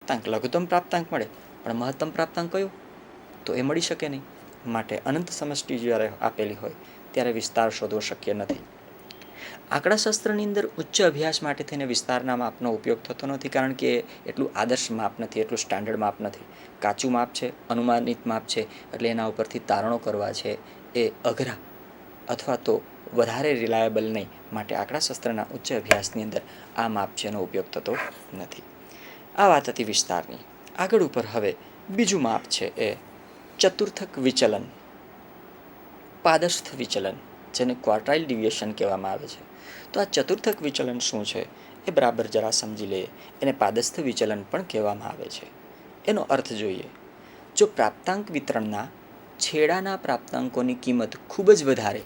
પ્રાપ્તાંક, લઘુત્તમ પ્રાપ્તાંક મળે, પણ મહત્તમ પ્રાપ્તાંક કયો? તો એ મળી શકે નહીં. માટે અનંત સમષ્ટિ જ્યારે આપેલી હોય ત્યારે વિસ્તાર શોધવો શક્ય નથી. આંકડાશાસ્ત્રની અંદર ઉચ્ચ અભ્યાસ માટે થઈને વિસ્તારના માપનો ઉપયોગ થતો નથી, કારણ કે એટલું આદર્શ માપ નથી, એટલું સ્ટાન્ડર્ડ માપ નથી. કાચું માપ છે, અનુમાનિત માપ છે, એટલે એના ઉપરથી તારણો કરવા છે એ અઘરા અથવા તો વધારે રિલાયેબલ નહીં. માટે આંકડાશાસ્ત્રના ઉચ્ચ અભ્યાસની અંદર આ માપ છે એનો ઉપયોગ થતો નથી. આ વાત હતી વિસ્તારની. આગળ ઉપર હવે બીજું માપ છે એ ચતુર્થક વિચલન, પાદસ્થ વિચલન, જેને ક્વાર્ટાઇલ ડિવિએશન કહેવામાં આવે છે. તો આ ચતુર્થક વિચલન શું છે એ બરાબર જરા સમજી લઈએ. એને પાદસ્થ વિચલન પણ કહેવામાં આવે છે. એનો અર્થ જોઈએ. જો પ્રાપ્તાંક વિતરણના છેડાના પ્રાપ્તાંકોની કિંમત ખૂબ જ વધારે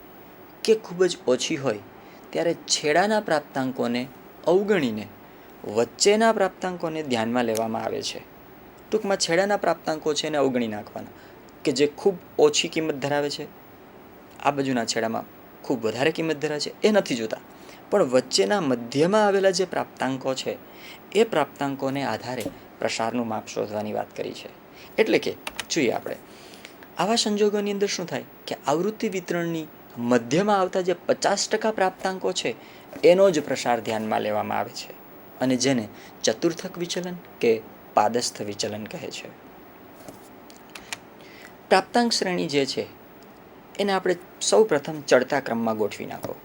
કે ખૂબ જ ઓછી હોય ત્યારે છેડાના પ્રાપ્તાંકોને અવગણીને વચ્ચેના પ્રાપ્તાંકોને ધ્યાનમાં લેવામાં આવે છે. ટૂંકમાં છેડાના પ્રાપ્તાંકો છે એને અવગણી નાખવાના, કે જે ખૂબ ઓછી કિંમત ધરાવે છે, આ બાજુના છેડામાં ખૂબ વધારે કિંમત ધરાવે છે, એ નથી જોતા. પણ વચ્ચેના મધ્યમાં આવેલા જે પ્રાપ્તાંકો છે એ પ્રાપ્તાંકોને આધારે પ્રસારનું માપ શોધવાની વાત કરી છે. એટલે કે જોઈએ આપણે આવા સંજોગોની અંદર શું થાય કે આવૃત્તિ વિતરણની મધ્યમાં આવતા જે 50% પ્રાપ્તાંકો છે એનો જ પ્રસાર ધ્યાનમાં લેવામાં આવે છે, અને જેને ચતુર્થક વિચલન કે પાદસ્થ વિચલન કહે છે. પ્રાપ્તાંક શ્રેણી જે છે એને આપણે સૌ પ્રથમ ચડતા ક્રમમાં ગોઠવી નાખો.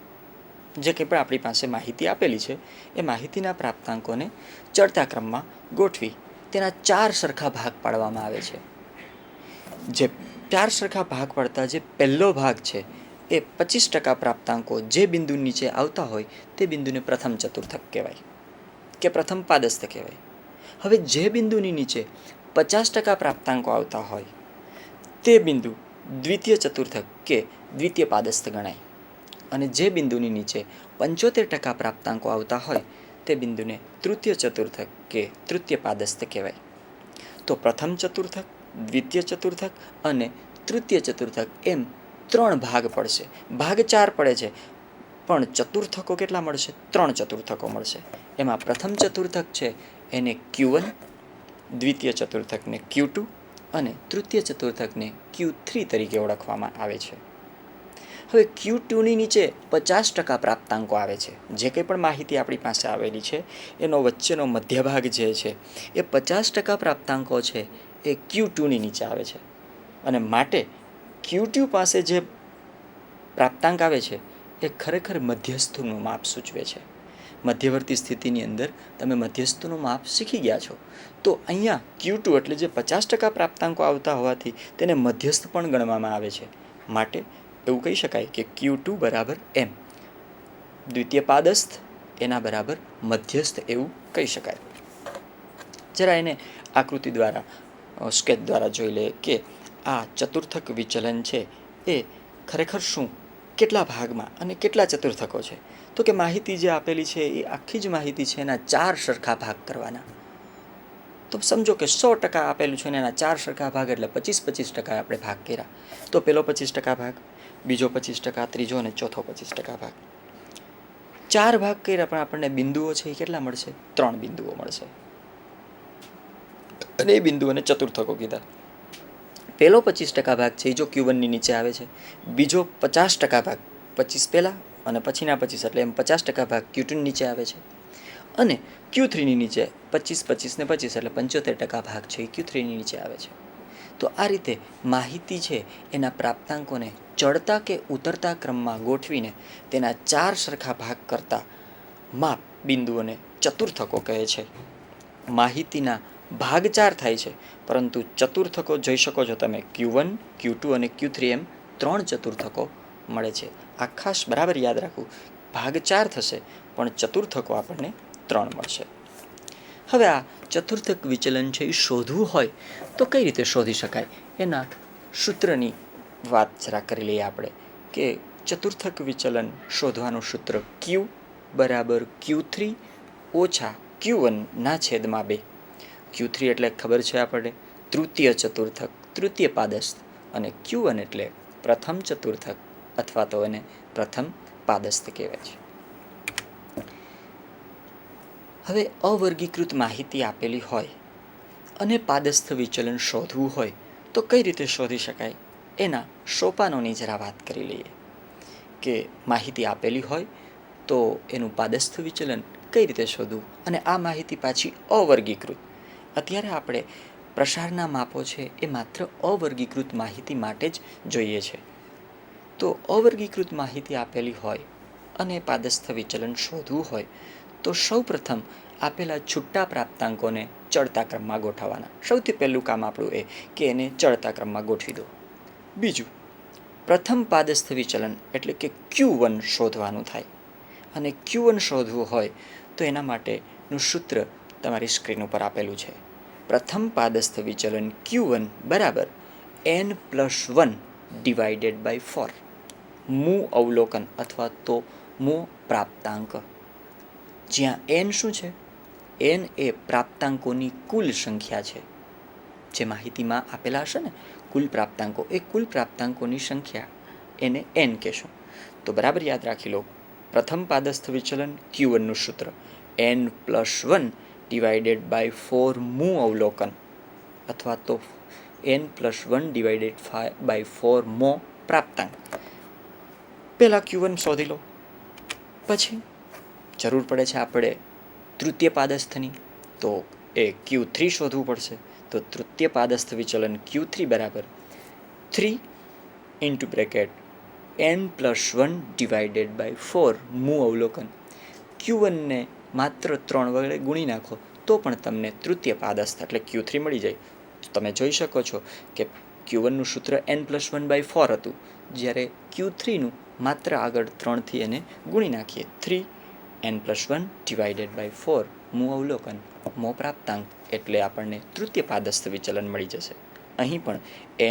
જે કંઈ પણ આપણી પાસે માહિતી આપેલી છે એ માહિતીના પ્રાપ્તાંકોને ચડતા ક્રમમાં ગોઠવી તેના 4 સરખા ભાગ પાડવામાં આવે છે. જે 4 સરખા ભાગ પાડતા જે પહેલો ભાગ છે એ 25% પ્રાપ્તાંકો જે બિંદુ નીચે આવતા હોય તે બિંદુને પ્રથમ ચતુર્થક કહેવાય કે પ્રથમ પાદસ્થ કહેવાય. હવે જે બિંદુની નીચે 50% પ્રાપ્તાંકો આવતા હોય તે બિંદુ દ્વિતીય ચતુર્થક કે દ્વિતીય પાદસ્થ ગણાય, અને જે બિંદુની નીચે 75% પ્રાપ્તાંકો આવતા હોય તે બિંદુને તૃતીય ચતુર્થક કે તૃતીય પાદસ્થ કહેવાય. તો પ્રથમ ચતુર્થક, દ્વિતીય ચતુર્થક અને તૃતીય ચતુર્થક એમ 3 ભાગ પડશે. ભાગ 4 પડે છે પણ ચતુર્થકો કેટલા મળશે? 3 ચતુર્થકો મળશે. એમાં પ્રથમ ચતુર્થક છે એને Q1, દ્વિતીય ચતુર્થકને Q2 અને તૃતીય ચતુર્થકને Q3 તરીકે ઓળખવામાં આવે છે. હવે Q2ની નીચે 50% પ્રાપ્તાંકો આવે છે. જે કંઈ પણ માહિતી આપણી પાસે આવેલી છે એનો વચ્ચેનો મધ્ય ભાગ જે છે એ 50% પ્રાપ્તાંકો છે એ Q2ની નીચે આવે છે, અને માટે Q2 પાસે જે પ્રાપ્તાંક આવે છે એ ખરેખર મધ્યસ્થનું માપ સૂચવે છે. મધ્યવર્તી સ્થિતિની અંદર તમે મધ્યસ્થનું માપ શીખી ગયા છો, તો અહીંયા Q2 એટલે જે 50% પ્રાપ્તાંકો આવતા હોવાથી તેને મધ્યસ્થ પણ ગણવામાં આવે છે. માટે એવું કહી શકાય કે Q2 બરાબર M, દ્વિતીય પાદસ્થ એના બરાબર મધ્યસ્થ એવું કહી શકાય. જરા એને આકૃતિ દ્વારા સ્કેચ દ્વારા જોઈ લે કે આ ચતુર્થક વિચલન છે એ ખરેખર શું, કેટલા ભાગમાં અને કેટલા ચતુર્થકો છે. તો કે માહિતી જે આપેલી છે એ આખી જ માહિતી છે એના 4 સરખા ભાગ કરવાના. તો સમજો કે 100% આપેલું છે ને એના 4 સરખા ભાગ એટલે 25% આપણે ભાગ કર્યા. તો પેલો 25% ભાગ, બીજો 25%, ત્રીજો અને ચોથો 25% ભાગ. 4 ભાગ કર્યા પણ આપણને બિંદુઓ છે એ કેટલા મળશે? 3 બિંદુઓ મળશે. અને એ બિંદુઓને ચતુર્થકો કીધા. પહેલો 25% ભાગ છે એ જો Q1ની નીચે આવે છે, બીજો 50% ભાગ 25 પહેલા અને પછીના 25 એટલે એમ 50% ભાગ Q2ની નીચે આવે છે, અને Q3ની નીચે 25, 25 ને 25 એટલે 75% ભાગ છે એ Q3ની નીચે આવે છે. તો આ રીતે માહિતી છે એના પ્રાપ્તાંકોને ચડતા કે ઉતરતા ક્રમમાં ગોઠવીને તેના 4 સરખા ભાગ કરતા માપ બિંદુઓને ચતુર્થકો કહે છે. માહિતીના ભાગ 4 થાય છે, પરંતુ ચતુર્થકો જોઈ શકો છો તમે Q1, Q2 અને Q3 એમ 3 ચતુર્થકો મળે છે. આ ખાસ બરાબર યાદ રાખવું, ભાગ 4 થશે પણ ચતુર્થકો આપણને 3 મળશે. હવે આ ચતુર્થક વિચલન છે એ શોધવું હોય તો કઈ રીતે શોધી શકાય એના સૂત્રની વાત જરા કરી લઈએ આપણે, કે ચતુર્થક વિચલન શોધવાનું સૂત્ર Q બરાબર Q3 ઓછા Q1 ના છેદમાં 2. Q3 એટલે ખબર છે આપણે તૃતીય ચતુર્થક, તૃતીય પાદસ્થ, અને Q1 એટલે પ્રથમ ચતુર્થક અથવા તો એને પ્રથમ પાદસ્થ કહેવાય છે. હવે અવર્ગીકૃત માહિતી આપેલી હોય અને પાદસ્થ વિચલન શોધવું હોય તો કઈ રીતે શોધી શકાય એના સોપાનોની જરા વાત કરી લઈએ. કે માહિતી આપેલી હોય તો એનું પાદસ્થ વિચલન કઈ રીતે શોધવું, અને આ માહિતી પાછી અવર્ગીકૃત. અત્યારે આપણે પ્રસારના માપો છે એ માત્ર અવર્ગીકૃત માહિતી માટે જ જોઈએ છે. તો અવર્ગીકૃત માહિતી આપેલી હોય અને પાદસ્થ વિચલન શોધવું હોય તો સૌપ્રથમ આપેલા છૂટા પ્રાપ્તાંકોને ચડતા ક્રમમાં ગોઠવવાના. સૌથી પહેલું કામ આપણું એ કે એને ચડતા ક્રમમાં ગોઠવી દો. બીજું, પ્રથમ પાદસ્થ વિચલન એટલે કે Q1 શોધવાનું થાય, અને Q1 શોધવું હોય તો એના માટેનું સૂત્ર તમારી સ્ક્રીન ઉપર આપેલું છે. પ્રથમ પાદસ્થ વિચલન Q1 બરાબર n+1 ડિવાઇડેડ બાય 4, મૂ અવલોકન અથવા તો મૂ પ્રાપ્તાંક. જ્યાં n શું છે? n એ પ્રાપ્તાંકોની કુલ સંખ્યા છે. જે માહિતીમાં આપેલા હશે ને કુલ પ્રાપ્તાંકો, એ કુલ પ્રાપ્તાંકોની સંખ્યા એને n કહેશું. તો બરાબર યાદ રાખી લો, પ્રથમ પાદસ્થ વિચલન Q1 નું સૂત્ર n+1 ડિવાઇડેડ બાય 4 મૂ અવલોકન અથવા તો n+1 ડિવાઇડેડ બાય 4 મો પ્રાપ્તાંક. પહેલાં Q1 શોધી લો. પછી જરૂર પડે છે આપણે તૃતીય પાદસ્થની, તો એ Q3 શોધવું પડશે. તો તૃતીય પાદસ્થ વિચલન Q3 બરાબર 3 into bracket n+1 divided by 4 મૂ અવલોકન. Q1 ને માત્ર 3 વડે ગુણી નાખો તો પણ તમને તૃતીય પાદસ્થ એટલે Q3 મળી જાય. તમે જોઈ શકો છો કે Q1 નું સૂત્ર n+1/4 હતું, જ્યારે Q3નું માત્ર આગળ 3થી એને ગુણી નાખીએ. 3 n+1 ડિવાઇડેડ બાય 4 મૂ અવલોકન મો પ્રાપ્તાંક એટલે આપણને તૃતીય પાદસ્થ વિચલન મળી જશે. અહીં પણ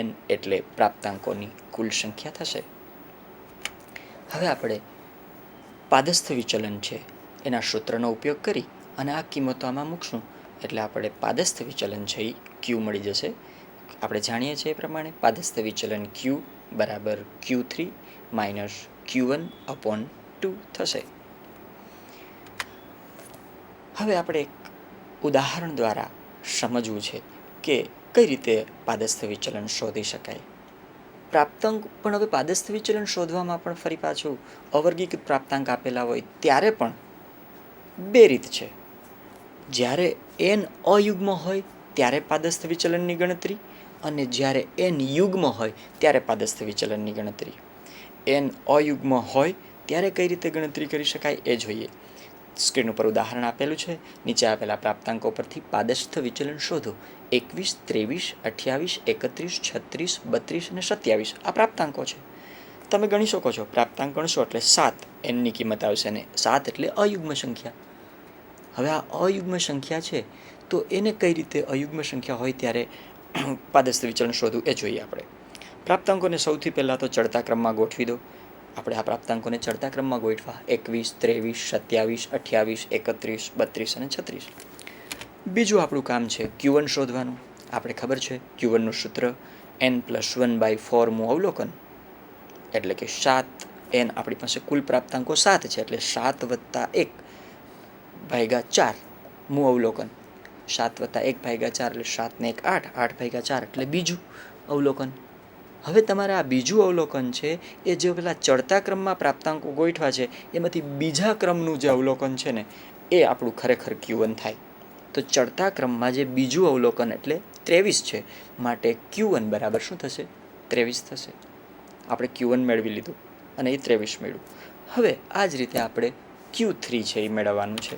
n એટલે પ્રાપ્તાંકોની કુલ સંખ્યા થશે. હવે આપણે પાદસ્થ વિચલન છે એના સૂત્રનો ઉપયોગ કરી અને આ કિંમતો આમાં મૂકશું એટલે આપણે પાદસ્થ વિચલન છે એ Q મળી જશે. આપણે જાણીએ છીએ એ પ્રમાણે પાદસ્થ વિચલન Q બરાબર Q3 માઇનસ Q1/2 થશે. હવે આપણે એક ઉદાહરણ દ્વારા સમજવું છે કે કઈ રીતે પાદસ્થ વિચલન શોધી શકાય. પ્રાપ્તાંક પણ હવે પાદસ્થ વિચલન શોધવામાં પણ ફરી પાછું અવર્ગીકૃત પ્રાપ્તાંક આપેલા હોય ત્યારે પણ બે રીત છે. જ્યારે n અયુગ્મ હોય ત્યારે પાદસ્થ વિચલનની ગણતરી, અને જ્યારે n યુગ્મ હોય ત્યારે પાદસ્થ વિચલનની ગણતરી. n અયુગ્મ હોય ત્યારે કઈ રીતે ગણતરી કરી શકાય એ જોઈએ. સ્ક્રીન ઉપર ઉદાહરણ આપેલું છે. નીચે આપેલા પ્રાપ્તાંકો પરથી પાદસ્થ વિચલન શોધો. 21, 23, 28, 31, 36, 32 અને 27 આ પ્રાપ્તાંકો છે. તમે ગણી શકો છો. પ્રાપ્તાંક ગણશો એટલે 7 nની કિંમત આવશે, ને 7 એટલે અયુગ્મ સંખ્યા. હવે આ અયુગ્મ સંખ્યા છે તો એને કઈ રીતે અયુગ્મ સંખ્યા હોય ત્યારે પાદસ્થ વિચલન શોધવું એ જોઈએ આપણે. પ્રાપ્તાંકોને સૌથી પહેલાં તો ચડતા ક્રમમાં ગોઠવી દો. આપણે આ પ્રાપ્તાંકોને ચડતા ક્રમમાં ગોઠવા 21, 23, 27, 28, 31, 32 અને 36. બીજું આપણું કામ છે Q1 શોધવાનું. આપણે ખબર છે Q1 નું સૂત્ર n+1/4 મૂ અવલોકન એટલે કે 7 n. આપણી પાસે કુલ પ્રાપ્તાંકો 7 છે એટલે 7 + 1/4 મૂ અવલોકન. 7 + 1/4 એટલે 7 ને 1 8, 8/4 એટલે બીજું અવલોકન. હવે તમારે આ બીજું અવલોકન છે એ જે પેલા ચડતા ક્રમમાં પ્રાપ્તાંકો ગોઠવા છે એમાંથી બીજા ક્રમનું જે અવલોકન છે ને એ આપણું ખરેખર Q1 થાય. તો ચડતા ક્રમમાં જે બીજું અવલોકન એટલે 23 છે, માટે Q1 બરાબર શું થશે? 23 થશે. આપણે Q1 મેળવી લીધું અને એ 23 મળ્યું. હવે આ જ રીતે આપણે Q3 છે એ મેળવવાનું છે.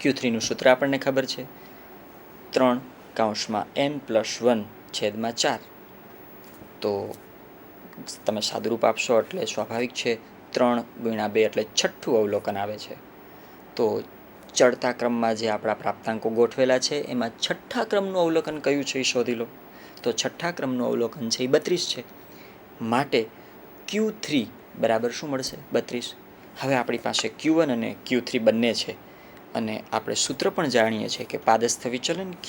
Q3 નું સૂત્ર આપણને ખબર છે 3(n+1/4). તો તમે સાદુરૂપ આપશો એટલે સ્વાભાવિક છે 3 × 2 એટલે છઠ્ઠું અવલોકન આવે છે. તો ચડતા ક્રમમાં જે આપણા પ્રાપ્તાંકો ગોઠવેલા છે એમાં છઠ્ઠા ક્રમનું અવલોકન કયું છે એ શોધી લો. તો છઠ્ઠા ક્રમનું અવલોકન છે એ 32 છે, માટે Q3 બરાબર શું મળશે? 32. હવે આપણી પાસે Q1 અને Q3 બંને છે, અને આપણે સૂત્ર પણ જાણીએ છીએ કે પાદસ્થ વિચલન Q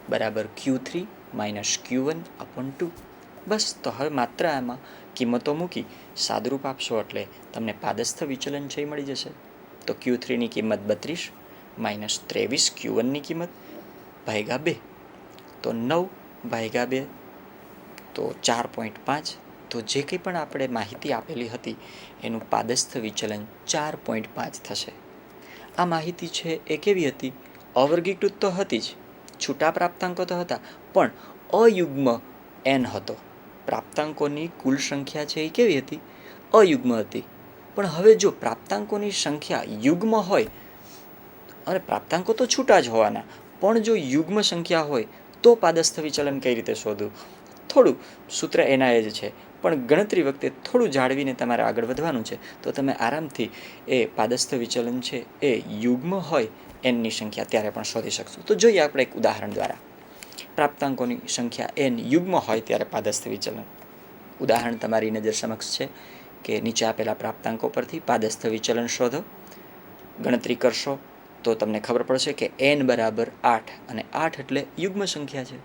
બરાબર Q3 માઇનસ Q1/2. બસ, તો હવે માત્ર આમાં કિંમતો મૂકી સાદુરૂપ આપશો એટલે તમને પાદસ્થ વિચલન છે એ મળી જશે. તો Q3 ની કિંમત 32 માઇનસ 23 Q1 ની કિંમત, ભાગ્યા 2, તો 9 ભાગ્યા 2 તો 4.5. તો જે કંઈ પણ આપણે માહિતી આપેલી હતી એનું પાદસ્થ વિચલન 4.5 થશે. આ માહિતી છે એ કેવી હતી? અવર્ગીકૃત તો હતી જ, છૂટા પ્રાપ્તાંકો તો હતા, પણ અયુગ્મ n હતો. પ્રાપ્તાંકોની કુલ સંખ્યા છે એ કેવી હતી? અયુગ્મ હતી. પણ હવે જો પ્રાપ્તાંકોની સંખ્યા યુગ્મ હોય, અને પ્રાપ્તાંકો તો છૂટા જ હોવાના, પણ જો યુગ્મ સંખ્યા હોય તો પાદસ્થ વિચલન કઈ રીતે શોધવું? થોડું સૂત્ર એના એ જ છે, પણ ગણતરી વખતે થોડું જાળવીને તમારે આગળ વધવાનું છે, તો તમે આરામથી એ પાદસ્થ વિચલન છે એ યુગ્મ હોય એનની સંખ્યા ત્યારે પણ શોધી શકશો. તો જોઈએ આપણે એક ઉદાહરણ દ્વારા. પ્રાપ્તાંકોની સંખ્યા એન યુગ્મ હોય ત્યારે પાદસ્થ વિચલન. ઉદાહરણ તમારી નજર સમક્ષ છે કે નીચે આપેલા પ્રાપ્તાંકો પરથી પાદસ્થ વિચલન શોધો. ગણતરી કરશો તો તમને ખબર પડશે કે n બરાબર 8, અને 8 એટલે યુગ્મ સંખ્યા છે.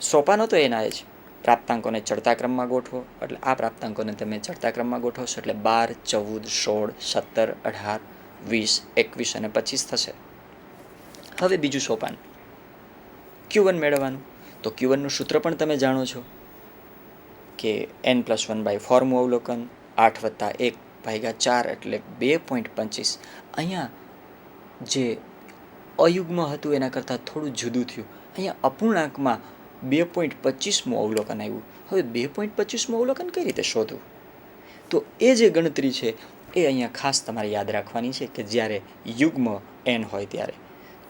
સોપાનો તો એના જ. પ્રાપ્તાંકોને ચડતા ક્રમમાં ગોઠવો, એટલે આ પ્રાપ્તાંકોને તમે ચડતા ક્રમમાં ગોઠવશો એટલે 12, 14, 16, 17, 18, 20, 21 અને 25 થશે. હવે બીજું સોપાન Q1 મેળવવાનું. તો Q1 નું સૂત્ર પણ તમે જાણો છો કે n+1/4 મું અવલોકન 8 + 1 ભાગ્યા 4 એટલે 2.25. અહીંયા જે અયુગ્મ હતું એના કરતાં થોડું જુદું થયું. અહીંયા અપૂર્ણાંકમાં 2.25મું અવલોકન આવ્યું. હવે 2.25મું અવલોકન કઈ રીતે શોધવું? તો એ જે ગણતરી છે એ અહીંયા ખાસ તમારે યાદ રાખવાની છે કે જ્યારે યુગ્મ n હોય ત્યારે.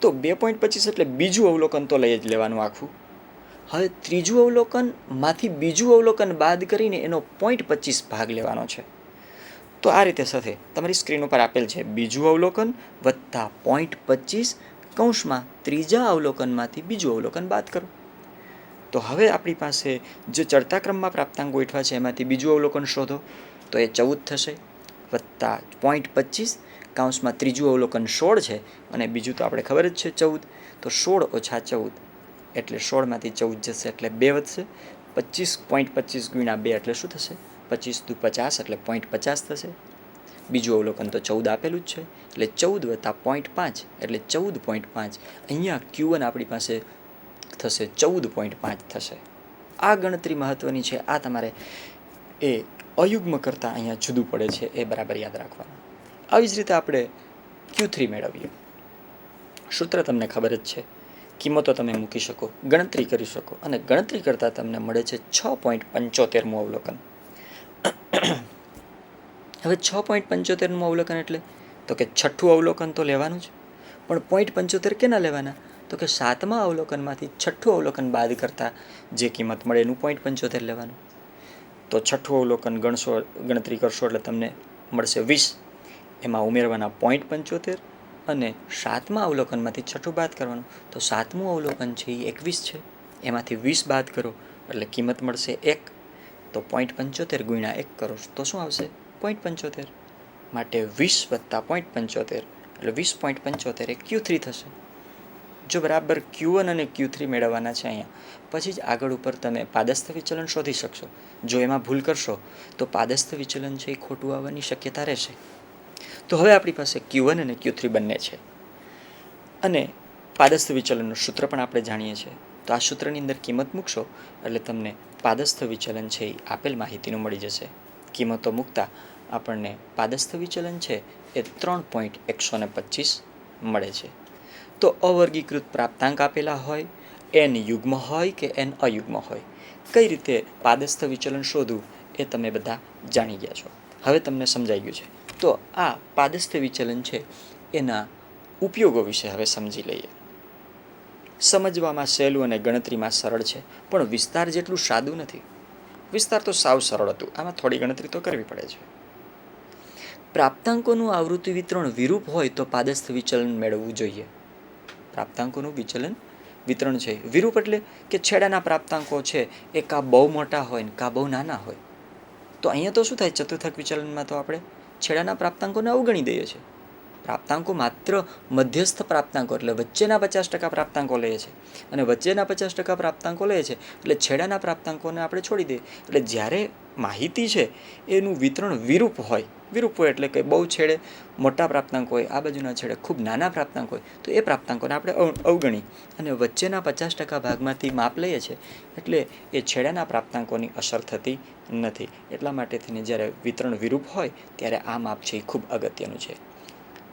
તો 2.25 એટલે બીજું અવલોકન તો લઈ જ લેવાનું આખું. હવે ત્રીજું અવલોકનમાંથી બીજું અવલોકન બાદ કરીને એનો 0.25 ભાગ લેવાનો છે. તો આ રીતે સાથે તમારી સ્ક્રીન ઉપર આપેલ છે બીજું અવલોકન વત્તા 0.25 કૌંસમાં ત્રીજા અવલોકનમાંથી બીજું અવલોકન બાદ કરો. તો હવે આપણી પાસે જે ચડતા ક્રમમાં પ્રાપ્તાંક ગોઠવા છે એમાંથી બીજું અવલોકન શોધો. તો એ 14 થશે વત્તા 0.25 કૌંસમાં ત્રીજું અવલોકન 16 છે, અને બીજું તો આપણે ખબર જ છે 14. તો 16 - 14 એટલે 16માંથી 14 જશે એટલે 2 વધશે. 25.25 ગુણ્યા 2 એટલે શું થશે? 25 દુ 50 એટલે 0.50 થશે. બીજું અવલોકન તો 14 આપેલું જ છે, એટલે 14 વત્તા 0.5 એટલે 14.5. અહીંયા Q1 આપણી પાસે થશે 14.5 થશે. આ ગણતરી મહત્વની છે. આ તમારે એ અયુગ્મ કરતાં અહીંયા જુદું પડે છે, એ બરાબર યાદ રાખવાનું. આવી જ રીતે આપણે Q3 મેળવીએ. સૂત્ર તમને ખબર જ છે, કિંમતો તમે મૂકી શકો, ગણતરી કરી શકો, અને ગણતરી કરતાં તમને મળે છે 6.75મું અવલોકન. હવે 6.75મું અવલોકન એટલે તો કે છઠ્ઠું અવલોકન તો લેવાનું જ, પણ 0.75 કેના લેવાના? તો કે 7મા અવલોકનમાંથી છઠ્ઠું અવલોકન બાદ કરતાં જે કિંમત મળે એનું 0.75 લેવાનું. તો છઠ્ઠું અવલોકન ગણતરી કરશો એટલે તમને મળશે 20. એમાં ઉમેરવાના 0.75 અને 7મા અવલોકનમાંથી છઠ્ઠું બાદ કરવાનું. તો 7મું અવલોકન છે એ 21 છે, એમાંથી 20 બાદ કરો એટલે કિંમત મળશે 1. તો 0.75 ગુણ્યા 1 કરો તો શું આવશે? 0.75. માટે 20 વત્તા 0.75 એટલે 20.75 એ Q3 થશે. જો બરાબર Q1 અને Q3 મેળવવાના છે અહીંયા, પછી જ આગળ ઉપર તમે પાદસ્થ વિચલન શોધી શકશો. જો એમાં ભૂલ કરશો તો પાદસ્થ વિચલન છે એ ખોટું આવવાની શક્યતા રહેશે. તો હવે આપણી પાસે Q1 અને Q3 બંને છે, અને પાદસ્થ વિચલનનું સૂત્ર પણ આપણે જાણીએ છીએ. તો આ સૂત્રની અંદર કિંમત મૂકશો એટલે તમને પાદસ્થ વિચલન છે એ આપેલ માહિતીનું મળી જશે. કિંમતો મૂકતા આપણને પાદસ્થ વિચલન છે એ 3.125 મળે છે. તો અવર્ગીકૃત પ્રાપ્તાંક આપેલા હોય, n યુગ્મ હોય કે n અયુગ્મ હોય, કઈ રીતે પાદસ્થ વિચલન શોધવું એ તમે બધા જાણી ગયા છો. હવે તમને સમજાઈ ગયું છે. તો આ પાદસ્થ વિચલન છે એના ઉપયોગો વિશે હવે સમજી લઈએ. સમજવામાં સહેલું અને ગણતરીમાં સરળ છે, પણ વિસ્તાર જેટલું સાદું નથી. વિસ્તાર તો સાવ સરળ હતું, આમાં થોડી ગણતરી તો કરવી પડે છે. પ્રાપ્તાંકોનું આવૃત્તિ વિતરણ વિરૂપ હોય તો પાદસ્થ વિચલન મેળવવું જોઈએ. પ્રાપ્તાંકોનું વિતરણ છે વિરૂપ એટલે કે છેડાના પ્રાપ્તાંકો છે એ કાં બહુ મોટા હોય ને કાં બહુ નાના હોય. તો અહીંયા તો શું થાય? ચતુર્થક વિચલનમાં તો આપણે છેડાના પ્રાપ્તાંકોને અવગણી દઈએ છીએ. પ્રાપ્તાંકો માત્ર મધ્યસ્થ પ્રાપ્તાંકો એટલે વચ્ચેના 50% પ્રાપ્તાંકો લે છે, અને વચ્ચેના 50% પ્રાપ્તાંકો લે છે એટલે છેડાના પ્રાપ્તાંકોને આપણે છોડી દઈએ. એટલે જ્યારે માહિતી છે એનું વિતરણ વિરૂપ હોય એટલે કે બહુ છેડે મોટા પ્રાપ્તાંક હોય, આ બાજુના છેડે ખૂબ નાના પ્રાપ્તાંક હોય, તો એ પ્રાપ્તાંકોને આપણે અવગણી અને વચ્ચેના 50% ભાગમાંથી માપ લઈએ છીએ, એટલે એ છેડાના પ્રાપ્તાંકોની અસર થતી નથી. એટલા માટે થઈને જ્યારે વિતરણ વિરૂપ હોય ત્યારે આ માપ છે એ ખૂબ અગત્યનું છે.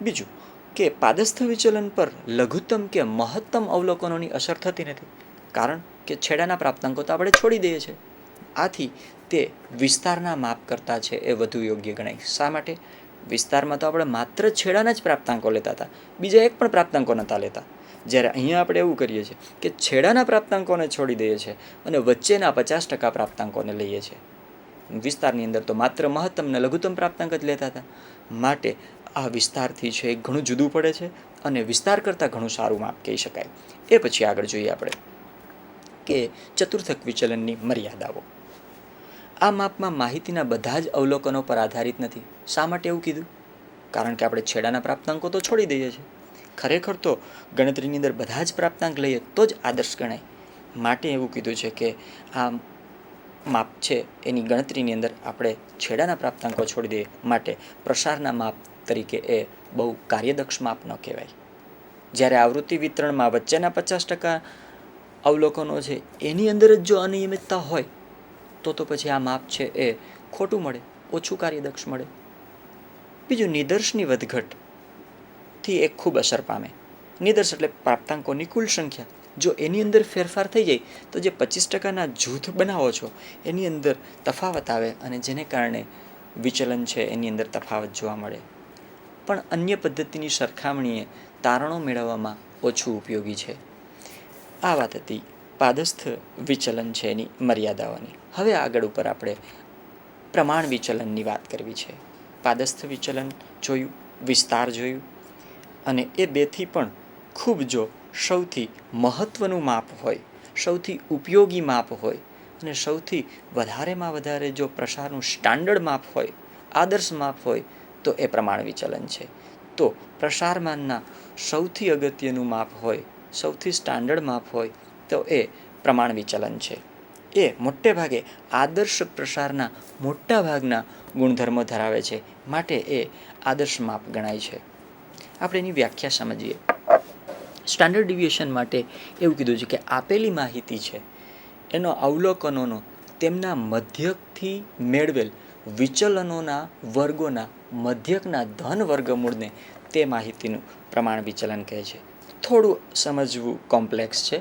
બીજું કે પાદસ્થ વિચલન પર લઘુત્તમ કે મહત્તમ અવલોકનોની અસર થતી નથી, કારણ કે છેડાના પ્રાપ્તાંકો તો આપણે છોડી દઈએ છીએ. આથી તે વિસ્તારના માપ કરતાં છે એ વધુ યોગ્ય ગણાય. શા માટે? વિસ્તારમાં તો આપણે માત્ર છેડાના જ પ્રાપ્તાંકો લેતા હતા, બીજા એક પણ પ્રાપ્તાંકો નહોતા લેતા. જ્યારે અહીંયા આપણે એવું કરીએ છીએ કે છેડાના પ્રાપ્તાંકોને છોડી દઈએ છીએ અને વચ્ચેના 50% પ્રાપ્તાંકોને લઈએ છીએ. વિસ્તારની અંદર તો માત્ર મહત્તમ ને લઘુત્તમ પ્રાપ્તાંક જ લેતા હતા. માટે આ વિસ્તારથી છે એ ઘણું જુદું પડે છે અને વિસ્તાર કરતાં ઘણું સારું માપ કહી શકાય. એ પછી આગળ જોઈએ આપણે કે ચતુર્થક વિચલનની મર્યાદાઓ. આ માપમાં માહિતીના બધા જ અવલોકનો પર આધારિત નથી. શા માટે એવું કીધું? કારણ કે આપણે છેડાના પ્રાપ્તાંકો તો છોડી દઈએ છીએ. ખરેખર તો ગણતરીની અંદર બધા જ પ્રાપ્તાંક લઈએ તો જ આદર્શ ગણાય. માટે એવું કીધું છે કે આ માપ છે એની ગણતરીની અંદર આપણે છેડાના પ્રાપ્તાંકો છોડી દઈએ, માટે પ્રસારના માપ તરીકે એ બહુ કાર્યદક્ષ માપ ન કહેવાય. જ્યારે આવૃત્તિ વિતરણમાં વચ્ચેના 50% અવલોકનો છે એની અંદર જ જો અનિયમિતતા હોય તો પછી આ માપ છે એ ખોટું મળે, ઓછું કાર્યદક્ષ મળે. બીજું, નિદર્શની વધઘટથી એ ખૂબ અસર પામે. નિદર્શ એટલે પ્રાપ્તાંકોની કુલ સંખ્યા. જો એની અંદર ફેરફાર થઈ જાય તો જે 25%ના જૂથ બનાવો છો એની અંદર તફાવત આવે અને જેને કારણે વિચલન છે એની અંદર તફાવત જોવા મળે. પણ અન્ય પદ્ધતિની સરખામણીએ તારણો મેળવવામાં ઓછું ઉપયોગી છે. આ વાત હતી પાદસ્થ વિચલન છે એની મર્યાદાઓની. હવે આગળ ઉપર આપણે પ્રમાણ વિચલનની વાત કરવી છે. પાદસ્થ વિચલન જોયું, વિસ્તાર જોયું, અને એ બેથી પણ ખૂબ જો સૌથી મહત્ત્વનું માપ હોય, સૌથી ઉપયોગી માપ હોય અને સૌથી વધારેમાં વધારે જો પ્રસારનું સ્ટાન્ડર્ડ માપ હોય, આદર્શ માપ હોય, તો એ પ્રમાણ વિચલન છે. તો પ્રસારમાનના સૌથી અગત્યનું માપ હોય, સૌથી સ્ટાન્ડર્ડ માપ હોય તો એ પ્રમાણ વિચલન છે. એ મોટે ભાગે આદર્શ પ્રસારના મોટા ભાગના ગુણધર્મો ધરાવે છે, માટે એ આદર્શ માપ ગણાય છે. આપણે એની વ્યાખ્યા સમજીએ. સ્ટાન્ડર્ડ ડિવિએશન માટે એવું કીધું છે કે આપેલી માહિતી છે એનો અવલોકનોનો તેમના મધ્યકથી મેળવેલ વિચલનોના વર્ગોના મધ્યકના ધન વર્ગમૂળને તે માહિતીનું પ્રમાણ વિચલન કહે છે. થોડું સમજવું કોમ્પ્લેક્સ છે,